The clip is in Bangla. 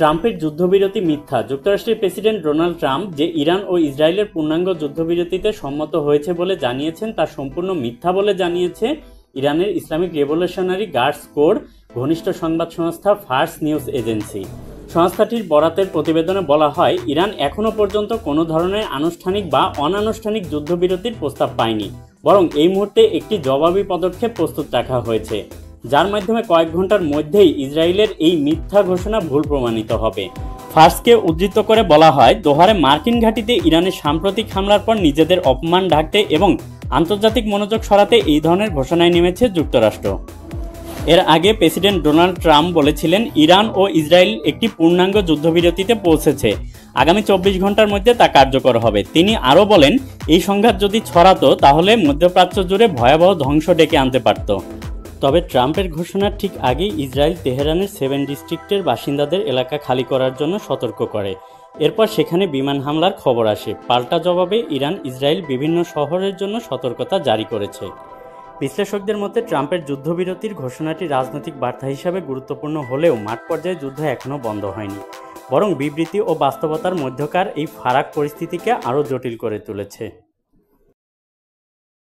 ট্রাম্পের যুদ্ধবিরতি মিথ্যা। যুক্তরাষ্ট্রের প্রেসিডেন্ট ডোনাল্ড ট্রাম্প যে ইরান ও ইসরায়েলের পূর্ণাঙ্গ যুদ্ধবিরতিতে সম্মত হয়েছে বলে জানিয়েছেন তা সম্পূর্ণ মিথ্যা বলে জানিয়েছে ইরানের ইসলামিক রেভলিউশনারি গার্ডস কোর ঘনিষ্ঠ সংবাদ সংস্থা ফার্স নিউজ এজেন্সি। সংস্থাটির বরাতের প্রতিবেদনে বলা হয়, ইরান এখনও পর্যন্ত কোনো ধরনের আনুষ্ঠানিক বা অনানুষ্ঠানিক যুদ্ধবিরতির প্রস্তাব পায়নি, বরং এই মুহূর্তে একটি জবাবি পদক্ষেপ প্রস্তুত রাখা হয়েছে, যার মাধ্যমে কয়েক ঘন্টার মধ্যেই ইসরায়েলের এই মিথ্যা ঘোষণা ভুল প্রমাণিত হবে। ফার্সকে উদ্ধৃত করে বলা হয়, দোহারে মার্কিন ঘাঁটিতে ইরানের সাম্প্রতিক হামলার পর নিজেদের অপমান ঢাকতে এবং আন্তর্জাতিক মনোযোগ সরাতে এই ধরনের ঘোষণায় নেমেছে যুক্তরাষ্ট্র। এর আগে প্রেসিডেন্ট ডোনাল্ড ট্রাম্প বলেছিলেন, ইরান ও ইসরায়েল একটি পূর্ণাঙ্গ যুদ্ধবিরতিতে পৌঁছেছে, আগামী 24 ঘন্টার মধ্যে তা কার্যকর হবে। তিনি আরও বলেন, এই সংঘাত যদি ছড়াতো তাহলে মধ্যপ্রাচ্য জুড়ে ভয়াবহ ধ্বংস ডেকে আনতে পারত। তবে ট্রাম্পের ঘোষণার ঠিক আগেই ইসরায়েল তেহরানের 7 ডিস্ট্রিক্টের বাসিন্দাদের এলাকা খালি করার জন্য সতর্ক করে। এরপর সেখানে বিমান হামলার খবর আসে। পাল্টা জবাবে ইরান ইসরায়েল বিভিন্ন শহরের জন্য সতর্কতা জারি করেছে। বিশ্লেষকদের মতে ট্রাম্পের যুদ্ধবিরতির ঘোষণাটি রাজনৈতিক বার্তা হিসাবে গুরুত্বপূর্ণ হলেও মাঠ পর্যায়ে যুদ্ধ এখনও বন্ধ হয়নি, বরং বিবৃতি ও বাস্তবতার মধ্যকার এই ফারাক পরিস্থিতিকে আরও জটিল করে তুলেছে।